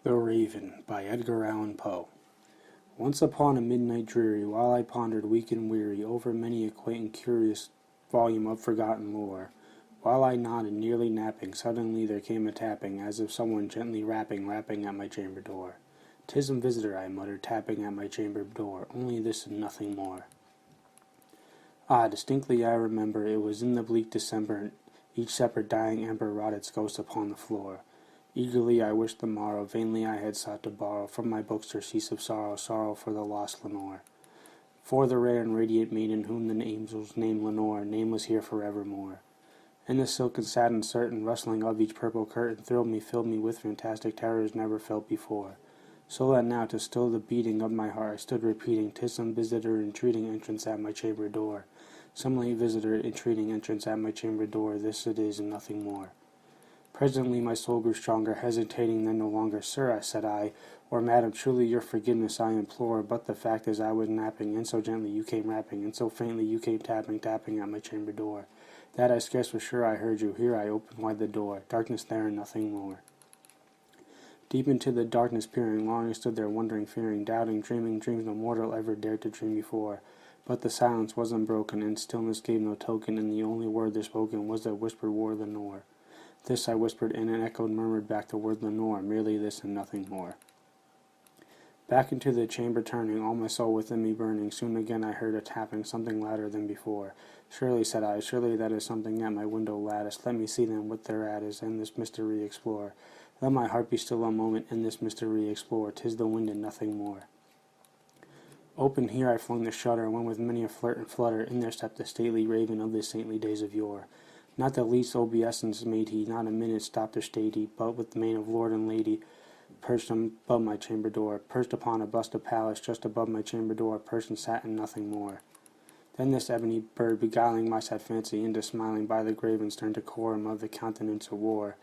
The Raven by Edgar Allan Poe. Once upon a midnight dreary, while I pondered weak and weary over many a quaint and curious volume of forgotten lore, while I nodded, nearly napping, suddenly there came a tapping, as of someone gently rapping at my chamber door. "'Tis some visitor," I muttered, tapping at my chamber door, "only this and nothing more." Ah, distinctly I remember, it was in the bleak December, and each separate dying ember wrought its ghost upon the floor. Eagerly I wished the morrow, vainly I had sought to borrow from my books surcease of sorrow, sorrow for the lost Lenore. For the rare and radiant maiden whom the angels named Lenore, nameless here forevermore. And the silk and satin certain rustling of each purple curtain thrilled me, filled me with fantastic terrors never felt before. So that now, to still the beating of my heart, I stood repeating, "'Tis some visitor entreating entrance at my chamber door. Some late visitor entreating entrance at my chamber door, this it is and nothing more." Presently my soul grew stronger, hesitating then no longer. "Sir," said I, "or madam, truly your forgiveness I implore, but the fact is I was napping, and so gently you came rapping, and so faintly you came tapping at my chamber door, that I scarce was sure I heard you. Here I opened wide the door, darkness there and nothing more." Deep into the darkness peering, long I stood there wondering, fearing, doubting, dreaming dreams no mortal ever dared to dream before. But the silence was unbroken, and stillness gave no token, and the only word there spoken was the whispered word Lenore. This I whispered, and an echo murmured back the word Lenore, merely this and nothing more. Back into the chamber turning, all my soul within me burning, soon again I heard a tapping, something louder than before. "Surely," said I, "surely that is something at my window lattice. Let me see then what thereat is, and this mystery explore. Let my heart be still a moment, and this mystery explore. 'Tis the wind and nothing more." Open here I flung the shutter, when with many a flirt and flutter in there stepped the stately raven of the saintly days of yore. Not the least obeisance made he, not a minute stopped or stayed he, but with the mane of lord and lady perched above my chamber door, perched upon a bust of Pallas, just above my chamber door, perched and sat and nothing more. Then this ebony bird, beguiling my sad fancy into smiling by the grave and stern decorum of the countenance of war.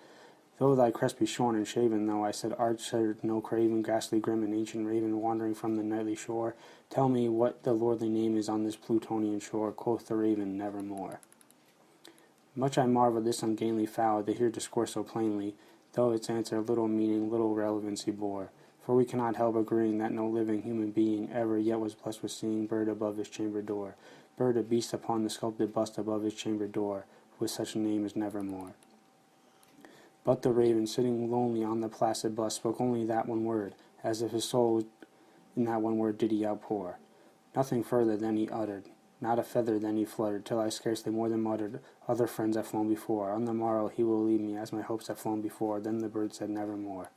"Though thy crest be shorn and shaven, though," I said, "art sure no craven, ghastly grim, and ancient raven, wandering from the nightly shore? Tell me what the lordly name is on this Plutonian shore." Quoth the raven, "Nevermore." Much I marvel this ungainly fowl to hear discourse so plainly, though its answer little meaning, little relevancy bore. For we cannot help agreeing that no living human being ever yet was blessed with seeing bird above his chamber door, bird a beast upon the sculpted bust above his chamber door, with such a name as Nevermore. But the raven, sitting lonely on the placid bust, spoke only that one word, as if his soul in that one word did he outpour. Nothing further then he uttered, not a feather then he fluttered, till I scarcely more than muttered, "Other friends have flown before. On the morrow he will leave me, as my hopes have flown before." Then the bird said, "Nevermore."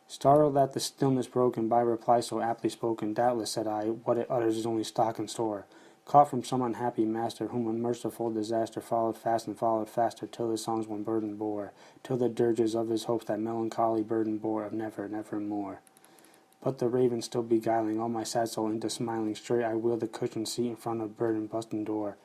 Startled at the stillness broken by reply so aptly spoken, "Doubtless," said I, "what it utters is only stock and store, caught from some unhappy master, whom unmerciful disaster followed fast and followed faster, till his songs one burden bore, till the dirges of his hopes that melancholy burden bore, of never, nevermore." But the raven still beguiling all my sad soul into smiling, straight I wheeled the cushioned seat in front of bird and bust and door.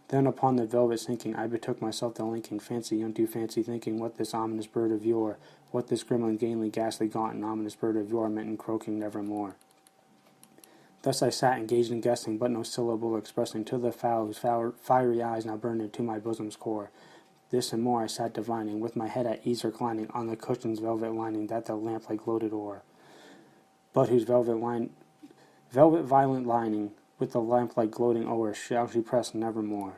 Then upon the velvet sinking, I betook myself to linking fancy unto fancy, thinking what this ominous bird of yore, what this grim, ungainly, ghastly, gaunt, and ominous bird of yore meant in croaking nevermore. Thus I sat engaged in guessing, but no syllable expressing, till the fowl whose fiery eyes now burned into my bosom's core. This and more I sat divining, with my head at ease reclining on the cushion's velvet lining that the lamplight gloated o'er, but whose velvet violet lining, with the lamplight gloating o'er, shall she press nevermore.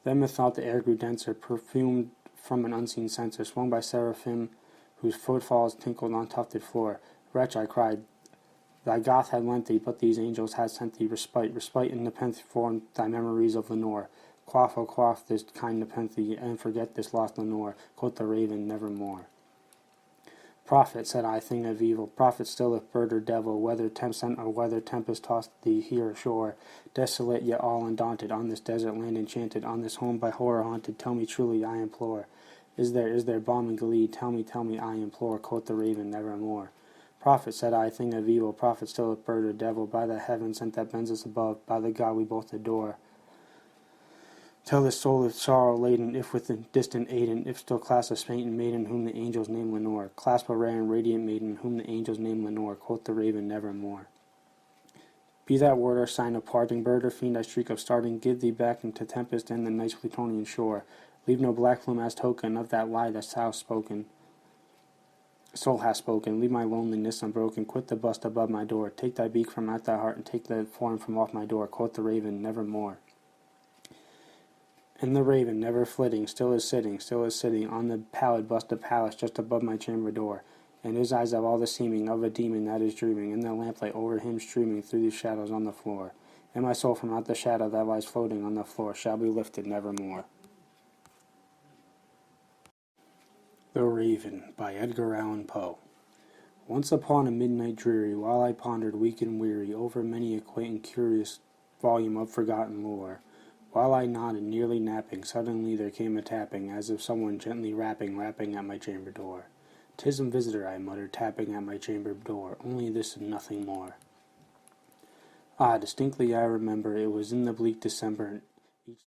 Then methought the air grew denser, perfumed from an unseen censer, swung by seraphim whose footfalls tinkled on tufted floor. "Wretch," I cried, "thy Goth had lent thee, but these angels had sent thee respite in Nepenthe for thy memories of Lenore." "Quaff, oh quaff this kind Nepenthe, and forget this lost Lenore." Quoth the raven, "Nevermore." "Prophet," said I, "thing of evil, prophet still if bird or devil, whether tempest sent or whether tempest tossed thee here ashore, desolate yet all undaunted, on this desert land enchanted, on this home by horror haunted, tell me truly, I implore. Is there balm and glee? Tell me, I implore." Quoth the raven, "Nevermore." "Prophet," said I, "thing of evil, prophet still if bird or devil, by the heaven sent that bends us above, by the God we both adore, tell this soul of sorrow laden, if with distant Aden, if still clasp a faint maiden whom the angels name Lenore. Clasp a rare and radiant maiden whom the angels name Lenore." Quoth the raven, "Nevermore." "Be that word or sign of parting, bird or fiend I shriek of starting, give thee back into tempest and the night's Plutonian shore. Leave no black plume as token of that lie thou hast spoken. Soul hath spoken, leave my loneliness unbroken, quit the bust above my door, take thy beak from out thy heart, and take the form from off my door. Quoth the raven, nevermore. And the raven, never flitting, still is sitting on the pallid bust of Pallas just above my chamber door, and his eyes have all the seeming of a demon that is dreaming, and the lamplight over him streaming through the shadows on the floor. And my soul from out the shadow that lies floating on the floor shall be lifted nevermore. The Raven by Edgar Allan Poe. Once upon a midnight dreary, while I pondered weak and weary over many a quaint and curious volume of forgotten lore, while I nodded, nearly napping, suddenly there came a tapping, as of someone gently rapping at my chamber door. "'Tis a visitor," I muttered, tapping at my chamber door, "only this and nothing more." Ah, distinctly I remember, it was in the bleak December,